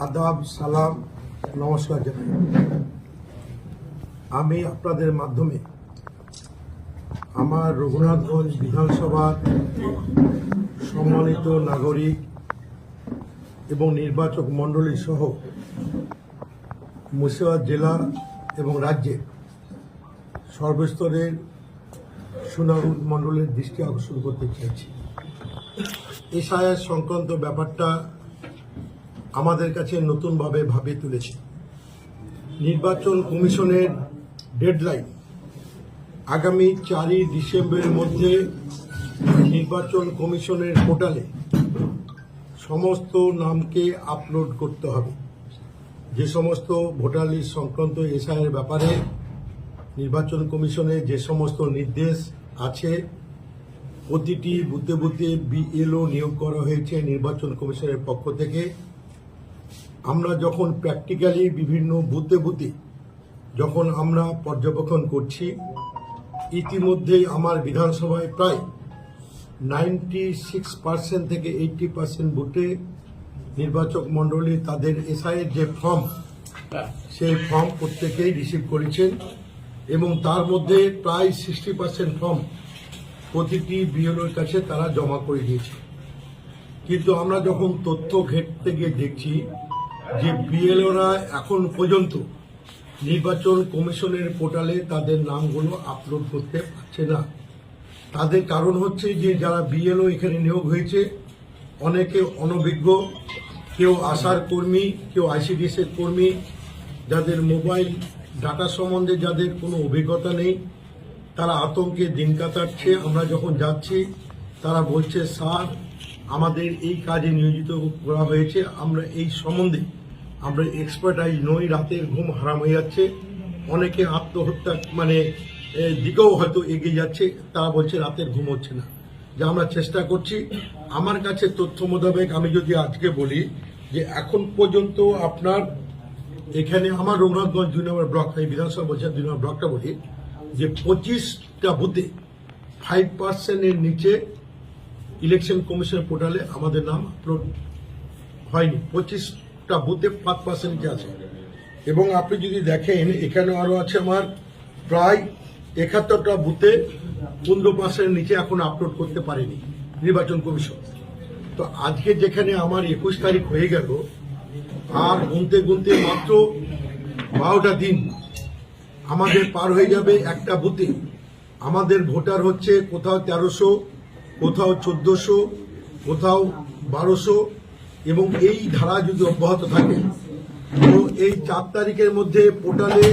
আদাব, সালাম, নমস্কার জানাই। আমি আপনাদের মাধ্যমে আমার রঘুনাথগঞ্জ বিধানসভার সম্মানিত নাগরিক এবং নির্বাচক মণ্ডলী সহ মুর্শিদাবাদ জেলা এবং রাজ্যের সর্বস্তরের সুনাগরিক মণ্ডলের দৃষ্টি আকর্ষণ করতে চাইছি। এসআইআর সংক্রান্ত ব্যাপারটা আমাদের কাছে নতুনভাবে ভাবিয়ে তুলেছে। নির্বাচন কমিশনের ডেডলাইন আগামী 4ই ডিসেম্বরের মধ্যে নির্বাচন কমিশনের পোর্টালে সমস্ত নামকে আপলোড করতে হবে। যে সমস্ত ভোটার লিস্ট সংক্রান্ত এসআইআর ব্যাপারে নির্বাচন কমিশনের যে সমস্ত নির্দেশ আছে, প্রতিটি বুথে বুথে বিএলও নিয়োগ করা হয়েছে নির্বাচন কমিশনের পক্ষ থেকে। আমরা যখন প্র্যাকটিক্যালি বিভিন্ন বুথে বুথে যখন আমরা পর্যবেক্ষণ করছি, ইতিমধ্যেই আমার বিধানসভায় প্রায় 96% থেকে 80% বুথে নির্বাচক মণ্ডলী তাদের এসআইয়ের যে ফর্ম, সেই ফর্ম প্রত্যেকেই রিসিভ করেছেন এবং তার মধ্যে প্রায় 60% ফর্ম প্রতিটি বিএলওর কাছে তারা জমা করে দিয়েছে। কিন্তু আমরা যখন তথ্য ঘেঁটতে গিয়ে দেখছি যে বিএলওরা এখন পর্যন্ত নির্বাচন কমিশনের পোর্টালে তাদের নামগুলো আপলোড করতে পারছে না। তাদের কারণ হচ্ছে যে যারা বিএলও এখানে নিয়োগ হয়েছে অনেকে অনভিজ্ঞ, কেউ আশার কর্মী, কেউ আইসিডিএস এর কর্মী, যাদের মোবাইল ডাটা সম্বন্ধে যাদের কোনো অভিজ্ঞতা নেই, তারা আতঙ্কে দিন কাটাচ্ছে। আমরা যখন যাচ্ছি তারা বলছে, স্যার আমাদের এই কাজে নিয়োজিত করা হয়েছে, আমরা এই সম্বন্ধে আমরা এক্সপার্টাইজ নই, রাতের ঘুম হারাম হয়ে যাচ্ছে। অনেকে আত্মহত্যা দিকেও হয়তো এগিয়ে যাচ্ছে, তারা বলছে রাতের ঘুম হচ্ছে না। যে আমরা চেষ্টা করছি। আমার কাছে তথ্য মোতাবেক আমি যদি আজকে বলি যে এখন পর্যন্ত আপনার এখানে আমার রঘুনাথগঞ্জ 2 নম্বর ব্লক, এই বিধানসভা বলছে 2 নম্বর ব্লকটা বলি, যে 25টা বুথে 5% এর নিচে ইলেকশন কমিশন পোর্টালে আমাদের নাম আপলোড হয়নি। 25টা বুথে 5% নিচে আছে। এবং আপনি যদি দেখেন এখানে আরো আছে আমার প্রায় 71টা বুথে 15% নিচে এখন আপলোড করতে পারেনি নির্বাচন কমিশন। তো আজকে যেখানে আমার 21 তারিখ হয়ে গেল, আর গুনতে গুনতে মাত্র 12টা দিন আমাদের পার হয়ে যাবে। একটা বুথে আমাদের ভোটার হচ্ছে কোথাও 1300, কোথাও 1400, কোথাও 1200, এবং এই ধারা যদি অব্যাহত থাকে তো এই 4 তারিখের মধ্যে পোর্টালে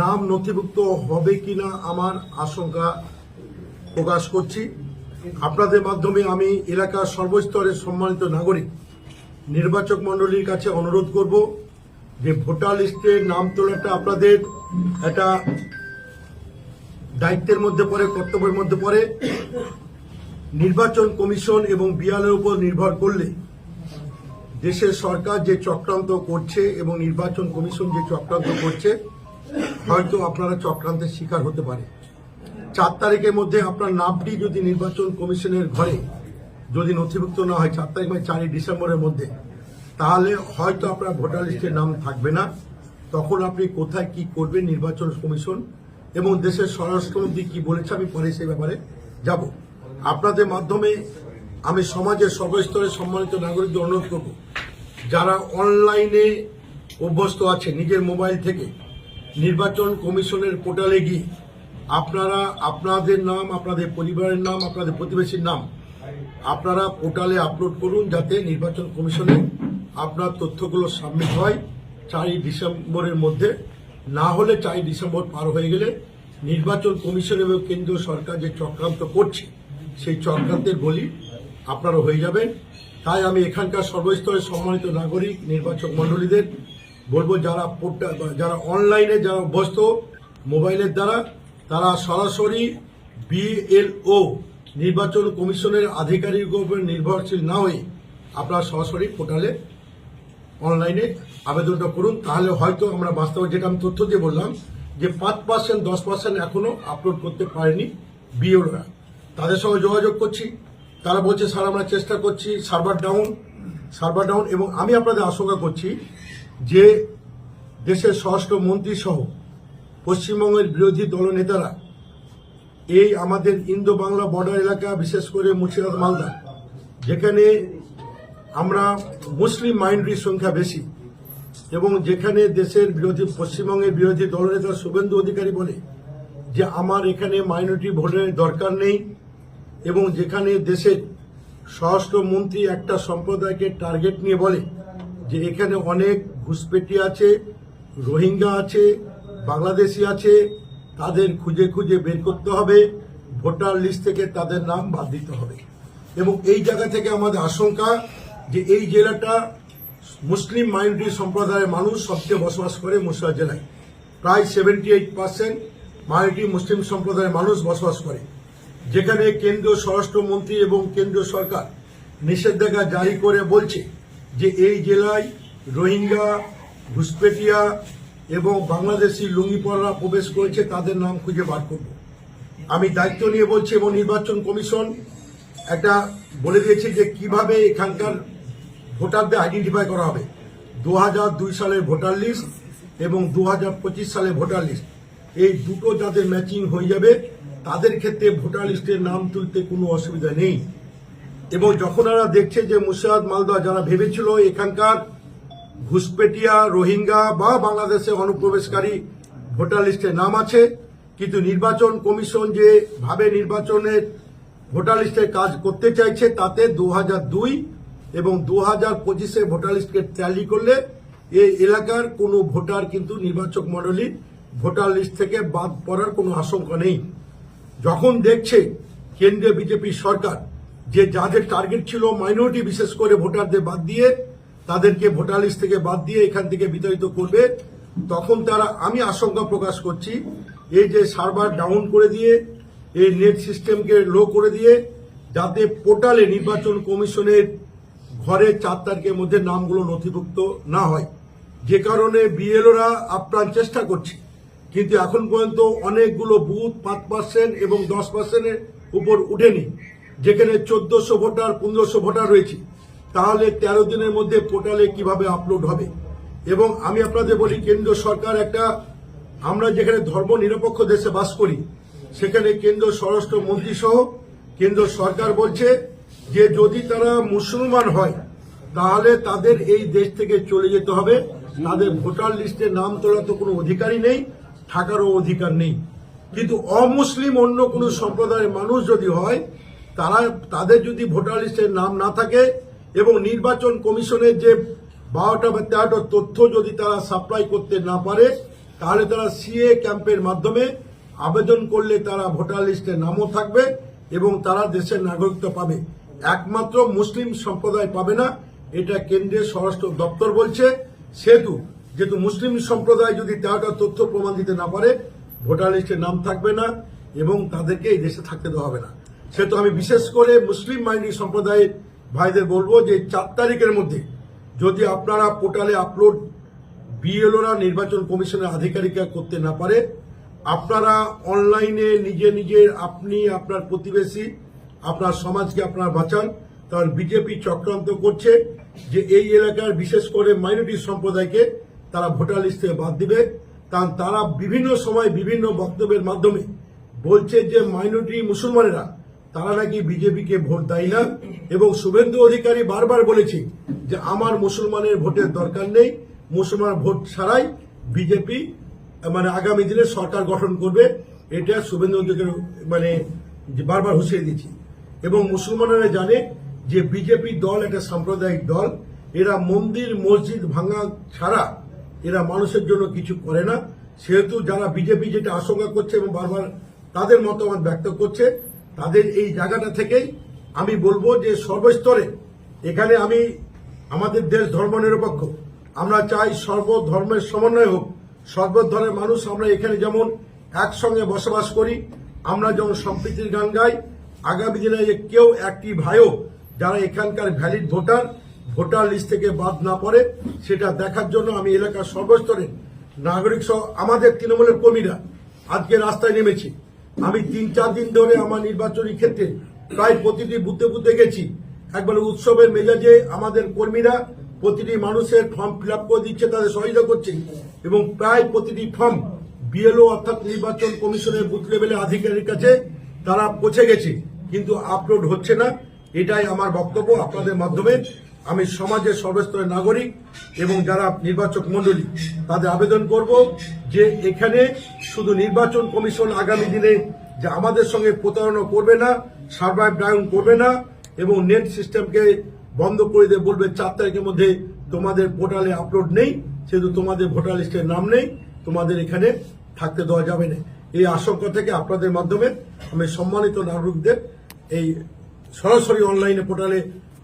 নাম নথিভুক্ত হবে কিনা আমার আশঙ্কা প্রকাশ করছি। আপনাদের মাধ্যমে আমি এলাকার সর্বস্তরের সম্মানিত নাগরিক নির্বাচক মণ্ডলীর কাছে অনুরোধ করব যে ভোটার লিস্টের নাম তোলাটা আপনাদের একটা দায়িত্বের মধ্যে পড়ে, কর্তব্যের মধ্যে পড়ে। নির্বাচন কমিশন এবং বিএলওর উপর নির্ভর করলে দেশের সরকার যে চক্রান্ত করছে এবং নির্বাচন কমিশন যে চক্রান্ত করছে, হয়তো আপনারা চক্রান্তের শিকার হতে পারে। 4 তারিখের মধ্যে আপনার নামটি যদি নির্বাচন কমিশনের ঘরে যদি নথিভুক্ত না হয় 4 তারিখ 4ই ডিসেম্বরের মধ্যে, তাহলে হয়তো আপনার ভোটার লিস্টে নাম থাকবে না। তখন আপনি কোথায় কি করবেন নির্বাচন কমিশন এবং দেশের স্বরাষ্ট্রমন্ত্রী কি বলেছে আমি পরে সেই ব্যাপারে যাব। আপনাদের মাধ্যমে আমি সমাজের সর্বস্তরের সম্মানিত নাগরিকদের অনুরোধ করব, যারা অনলাইনে অভ্যস্ত আছে নিজের মোবাইল থেকে নির্বাচন কমিশনের পোর্টালে গিয়ে আপনারা আপনাদের নাম, আপনাদের পরিবারের নাম, আপনাদের প্রতিবেশীর নাম আপনারা পোর্টালে আপলোড করুন, যাতে নির্বাচন কমিশনে আপনার তথ্যগুলো সাবমিট হয় 4ই ডিসেম্বরের মধ্যে। না হলে 4ই ডিসেম্বর পার হয়ে গেলে নির্বাচন কমিশন এবং কেন্দ্রীয় সরকার যে চক্রান্ত করছে সেই চক্রান্তের বলি আপনারা হয়ে যাবেন। তাই আমি এখানকার সর্বস্তরের সম্মানিত নাগরিক নির্বাচক মণ্ডলীদের বলবো, যারা অনলাইনে যারা অভ্যস্ত মোবাইলের দ্বারা, তারা সরাসরি বিএলও নির্বাচন কমিশনের আধিকারিকের উপর নির্ভরশীল না হয়ে আপনারা সরাসরি পোর্টালে অনলাইনে আবেদনটা করুন। তাহলে হয়তো আমরা বাস্তবে, যেটা আমি তথ্য দিয়ে বললাম যে 5%, 10% এখনো আপলোড করতে পারেনি বিএলওরা। তাদের সঙ্গে যোগাযোগ করছি, তারা বলছে স্যার আমরা চেষ্টা করছি, সার্ভার ডাউন। Server down. এবং আমি আপনাদের আশঙ্কা করছি যে দেশের স্বরাষ্ট্র মন্ত্রী সহ পশ্চিমবঙ্গের বিরোধী দলনেতারা এই আমাদের ইন্দো বাংলা বর্ডার এলাকা, বিশেষ করে মুর্শিদাবাদ, মালদা, যেখানে আমরা মুসলিম মাইনরিটির সংখ্যা বেশি এবং যেখানে দেশের বিরোধী পশ্চিমবঙ্গের বিরোধী দলনেতা শুভেন্দু অধিকারী বলে যে আমার এখানে মাইনরিটি ভোটের দরকার নেই, এবং যেখানে দেশের স্বরাষ্ট্রমন্ত্রী একটা সম্প্রদায়কে টার্গেট নিয়ে বলে যে এখানে অনেক ঘুষপেটি আছে, রোহিঙ্গা আছে, বাংলাদেশি আছে, তাদের খুঁজে খুঁজে বের করতে হবে, ভোটার লিস্ট থেকে তাদের নাম বাদ দিতে হবে। এবং এই জায়গা থেকে আমাদের আশঙ্কা যে এই জেলাটা মুসলিম মাইনরিটি সম্প্রদায়ের মানুষ সবচেয়ে বসবাস করে মুর্শিদাবাদ জেলায়। প্রায় 78% মাইনরিটি মুসলিম সম্প্রদায়ের মানুষ বসবাস করে, যেখানে কেন্দ্রীয় স্বরাষ্ট্রমন্ত্রী এবং কেন্দ্রীয় সরকার নিষেধাজ্ঞা জারি করে বলছে যে এই জেলায় রোহিঙ্গা, ঘুষপেটিয়া এবং বাংলাদেশি লুঙ্গিপররা প্রবেশ করেছে, তাদের নাম খুঁজে বার করব। আমি দায়িত্ব নিয়ে বলছি এবং নির্বাচন কমিশন একটা বলে দিয়েছে যে কিভাবে এখানকার ভোটারদের আইডেন্টিফাই করা হবে। 2002 সালের ভোটার লিস্ট এবং 2025 সালের ভোটার লিস্ট, এই দুটো যাদের ম্যাচিং হয়ে যাবে তাদের ক্ষেত্রে ভোটার লিস্টের নাম তুলতে কোনো অসুবিধা নেই। এবং যখন ওরা দেখছে যে মুর্শিদাবাদ, মালদা, যারা ভেবেছিল এখানকার ঘুষপেটিয়া, রোহিঙ্গা বা বাংলাদেশে অনুপ্রবেশকারী ভোটার লিস্টে নাম আছে, কিন্তু নির্বাচন কমিশন যে ভাবে নির্বাচনের ভোটার লিস্টের কাজ করতে চাইছে তাতে 2002 এবং 2025 ভোটার লিস্টকে ট্যালি করলে এই এলাকার কোনো ভোটার কিন্তু নির্বাচক মণ্ডলীর ভোটার লিস্ট থেকে বাদ পড়ার কোনো আশঙ্কা নেই। যখন দেখছে কেন্দ্রীয় বিজেপি সরকার যে যাদের টার্গেট ছিল মাইনরিটি, বিশেষ করে ভোটারদের বাদ দিয়ে তাদেরকে ভোটার লিস্ট থেকে বাদ দিয়ে এখান থেকে বিতাড়িত করবে, তখন তারা, আমি আশঙ্কা প্রকাশ করছি, এই যে সার্ভার ডাউন করে দিয়ে এই নেট সিস্টেমকে লো করে দিয়ে যাতে পোর্টালে নির্বাচন কমিশনের ঘরে 4 তারিখের মধ্যে নামগুলো নথিভুক্ত না হয়, যে কারণে বিএলওরা আপ্রাণ চেষ্টা করছে, কিন্তু এখন পর্যন্ত অনেকগুলো বুথ 5% এবং 10%-এর উপর উঠেনি, যেখানে 1400 ভোটার, 1500 ভোটার রয়েছে। তাহলে 13 দিনের মধ্যে পোর্টালে কিভাবে আপলোড হবে? এবং আমি আপনাদের বলি, কেন্দ্র সরকার একটা, আমরা যেখানে ধর্ম নিরপেক্ষ দেশে বাস করি, সেখানে কেন্দ্র স্বরাষ্ট্র মন্ত্রী সহ কেন্দ্র সরকার বলছে যে যদি তারা মুসলমান হয় তাহলে তাদের এই দেশ থেকে চলে যেতে হবে, তাদের ভোটার লিস্টে নাম তোলার তো কোনো অধিকারই নেই, থাকারও অধিকার নেই। কিন্তু অমুসলিম অন্য কোনো সম্প্রদায়ের মানুষ যদি হয়, তাদের যদি ভোটার লিস্টের নাম না থাকে এবং নির্বাচন কমিশনের যে 12টা বা 13টা তথ্য যদি তারা সাপ্লাই করতে না পারে, তাহলে তারা সিএ ক্যাম্পের মাধ্যমে আবেদন করলে তারা ভোটার লিস্টে নামও থাকবে এবং তারা দেশের নাগরিকত্ব পাবে। একমাত্র মুসলিম সম্প্রদায় পাবে না, এটা কেন্দ্রীয় স্বরাষ্ট্র দপ্তর বলছে। যেহেতু মুসলিম সম্প্রদায় যদি 13টা তথ্য প্রমাণ দিতে না পারে, ভোটার লিস্টে নাম থাকবে না এবং তাদেরকে এই দেশে থাকতে দেওয়া হবে না। সেহেতু আমি বিশেষ করে মুসলিম মাইনরিটি সম্প্রদায়ের ভাইদের বলবো যে 4 তারিখের মধ্যে যদি আপনারা পোর্টালে আপলোড বিএলওরা, নির্বাচন কমিশনের আধিকারিকরা করতে না পারে, আপনারা অনলাইনে নিজের আপনি, আপনার প্রতিবেশী, আপনার সমাজকে আপনারা বাঁচান। কারণ বিজেপি চক্রান্ত করছে যে এই এলাকার বিশেষ করে মাইনরিটি সম্প্রদায়কে তারা ভোটার লিস্ট থেকে বাদ দিবে। কারণ তারা বিভিন্ন সময় বিভিন্ন বক্তব্যের মাধ্যমে বলছে যে মাইনরিটি মুসলমানেরা তারা নাকি বিজেপিকে ভোট দেয় না, এবং শুভেন্দু অধিকারী বারবার বলেছে যে আমার মুসলমানের ভোটের দরকার নেই, মুসলমান ভোট ছাড়াই বিজেপি আগামী দিনে সরকার গঠন করবে, এটা শুভেন্দু অধিকারী বারবার হুঁশিয়ারি দিচ্ছে। এবং মুসলমানেরা জানে যে বিজেপি দল একটা সাম্প্রদায়িক দল, এরা মন্দির মসজিদ ভাঙা ছাড়া এরা মানুষের জন্য কিছু করে না। সেহেতু যারা বিজেপি যেটা আশঙ্কা করছে এবং বারবার তাদের মতামত ব্যক্ত করছে, তাদের এই জায়গাটা থেকেই আমি বলবো যে সর্বস্তরে এখানে আমাদের দেশ ধর্মনিরপেক্ষ, আমরা চাই সর্বধর্মের সমন্বয় হোক, সর্বধর্মের মানুষ আমরা এখানে যেমন একসঙ্গে বসবাস করি, আমরা যেমন সম্প্রীতির গান গাই, আগামী দিনে কেউ একটি ভাইও যারা এখানকার ভ্যালিড ভোটার লিস্ট থেকে বাদ না পড়ে, সেটা দেখার জন্য আমি এলাকার সর্বস্তরে নাগরিক সহ আমাদের তৃণমূলের কর্মীরা আজকে রাস্তায় নেমেছি। আমি 3-4 দিন ধরে আমার নির্বাচনী ক্ষেত্রে প্রায় প্রতিটি বুথে গেছি, একবারে উৎসবের মেজাজে আমাদের কর্মীরা প্রতিটি মানুষের ফর্ম ফিল আপ করে দিচ্ছে, তাদের সহযোগিতা করছে এবং প্রায় প্রতিটি ফর্ম বিএলও অর্থাৎ নির্বাচন কমিশনের বুথ লেভেলের আধিকারিকের কাছে তারা পৌঁছে গেছে, কিন্তু আপলোড হচ্ছে না। এটাই আমার বক্তব্য। আপনাদের মাধ্যমে আমি সমাজের সর্বস্তরের নাগরিক এবং যারা নির্বাচক মণ্ডলী তাদের আবেদন করব যে এখানে শুধু নির্বাচন কমিশন আগামী দিনে যে আমাদের সঙ্গে প্রতারণা করবে না, সার্ভাইভ ডাউন করবে না এবং নেট সিস্টেমকে বন্ধ করে দিয়ে বলবে 4 তারিখের মধ্যে তোমাদের পোর্টালে আপলোড নেই, সেহেতু তোমাদের ভোটার লিস্টের নাম নেই, তোমাদের এখানে থাকতে দেওয়া যাবে না। এই আশঙ্কা থেকে আপনাদের মাধ্যমে আমি সম্মানিত নাগরিকদের এই সরাসরি অনলাইনে পোর্টালে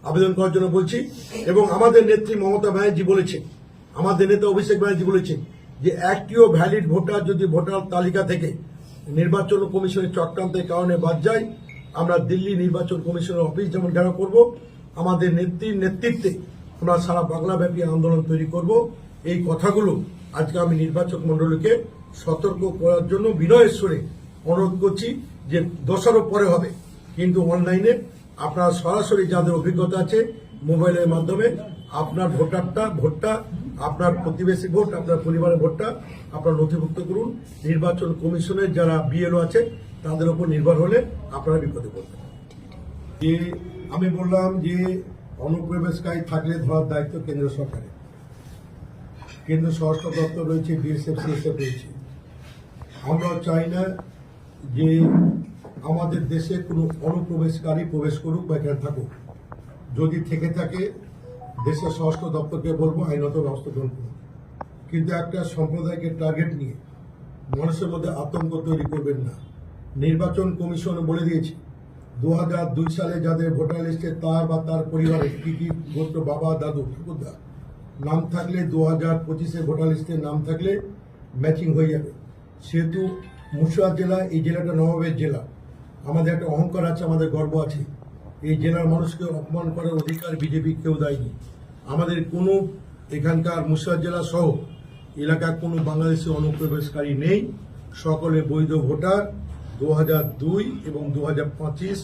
আবেদন করার জন্য বলছি। এবং আমাদের নেত্রী মমতা ব্যানার্জি বলেছেন, আমাদের নেতা অভিষেক ব্যানার্জি বলেছেন যে একটিও ভ্যালিড ভোটার যদি ভোটার তালিকা থেকে নির্বাচন কমিশনের চক্রান্তের কারণে বাদ যায়, আমরা দিল্লি নির্বাচন কমিশনের অফিস যেমন ঘেরাও করব, আমাদের নেত্রীর নেতৃত্বে আমরা সারা বাংলাব্যাপী আন্দোলন তৈরি করব। এই কথাগুলো আজকে আমি নির্বাচক মণ্ডলীকে সতর্ক করার জন্য বিনয়ের সুরে অনুরোধ করছি যে দোষারোপ পরে হবে, কিন্তু অনলাইনে আপনারা সরাসরি যাদের অভিজ্ঞতা আছে মোবাইলের মাধ্যমে আপনার ভোটটা আপনার প্রতিবেশী ভোট, আপনার পরিবারের ভোটটা আপনারা নথিভুক্ত করুন। নির্বাচন কমিশনের যারা বিএলও আছে তাদের উপর নির্ভর হলে আপনারা বিপদে পড়বেন। যে আমি বললাম যে অনুপ্রবেশকারী থাকলে ধরার দায়িত্ব কেন্দ্র সরকারের, কেন্দ্র স্বরাষ্ট্র দপ্তর রয়েছে, বিএসএফ সিএসএফ রয়েছে। আমরা চাই না যে আমাদের দেশে কোনো অনুপ্রবেশকারী প্রবেশ করুক বা এখানে থাকুক। যদি থেকে থাকে দেশের স্বরাষ্ট্র দপ্তরকে বলবো আইনত ব্যবস্থা গ্রহণ করুন, কিন্তু একটা সম্প্রদায়কে টার্গেট নিয়ে মানুষের মধ্যে আতঙ্ক তৈরি করবেন না। নির্বাচন কমিশন বলে দিয়েছে 2002 সালে যাদের ভোটার লিস্টে তার বা তার পরিবারের কি কি গোত্র, বাবা, দাদু, ঠাকুরদা নাম থাকলে 2025-এ ভোটার লিস্টে নাম থাকলে ম্যাচিং হয়ে যাবে। সেহেতু মুর্শিদাবাদ জেলা, এই জেলাটা নবাবের জেলা, আমাদের একটা অহংকার আছে, আমাদের গর্ব আছে। এই জেলার মানুষকে অপমান করার অধিকার বিজেপি কেউ দেয়নি। আমাদের কোনো এখানকার মুর্শিদাবাদ জেলা সহ এলাকার কোনো বাংলাদেশি অনুপ্রবেশকারী নেই। সকলে বৈধ ভোটার। 2002 এবং 2025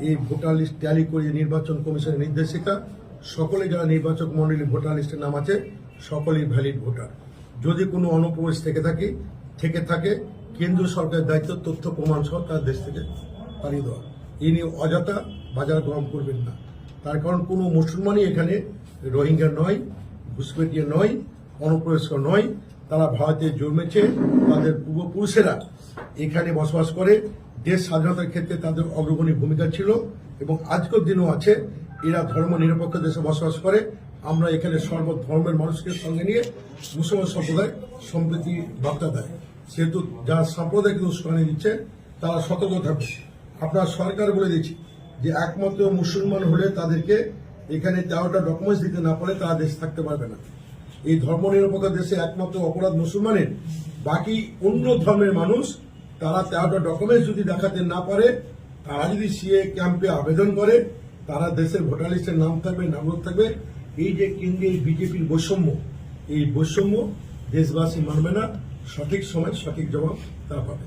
এই ভোটার লিস্ট ট্যালি করে নির্বাচন কমিশনের নির্দেশিকা, সকলে যারা নির্বাচক মণ্ডলী ভোটার লিস্টের নাম আছে সকলেই ভ্যালিড ভোটার। যদি কোনো অনুপ্রবেশ থেকে থাকে কেন্দ্র সরকারের দায়িত্ব তথ্য প্রমাণ সহ তার দেশ থেকে তাড়িয়ে দেওয়া। এই নিয়ে অযথা বাজার গরম করবেন না। তার কারণ কোনো মুসলমানই এখানে রোহিঙ্গা নয়, ঘুষপেটিয়া নয়, অনুপ্রবেশকারী নয়। তারা ভারতে জন্মেছে, তাদের পূর্বপুরুষেরা এখানে বসবাস করে। দেশ স্বাধীনতার ক্ষেত্রে তাদের অগ্রগণী ভূমিকা ছিল এবং আজকের দিনও আছে। এরা ধর্ম নিরপেক্ষ দেশে বসবাস করে। আমরা এখানে সর্বধর্মের মানুষকে সঙ্গে নিয়ে মুসলমান সম্প্রদায় সম্প্রীতি বার্তা দেয়। সেহেতু যারা সাম্প্রদায়িক উস্কানি দিচ্ছে তারা সতর্ক থাকবে। আপনার সরকার বলে দিচ্ছে যে একমাত্র মুসলমান হলে তাদেরকে এখানে 13টা ডকুমেন্টস দিতে না পারে তারা দেশে থাকতে পারবে না। এই ধর্মনিরপেক্ষ দেশে একমাত্র অপরাধ মুসলমানের। বাকি অন্য ধর্মের মানুষ তারা 13টা ডকুমেন্টস যদি দেখাতে না পারে, তারা যদি সিএ ক্যাম্পে আবেদন করে, তারা দেশের ভোটার লিস্টের নাম থাকবে, নাগরিক থাকবে। এই যে কেন্দ্রীয় বিজেপির বৈষম্য, এই বৈষম্য দেশবাসী মানবে না। সঠিক সময় সঠিক জবাব তারা পাবে।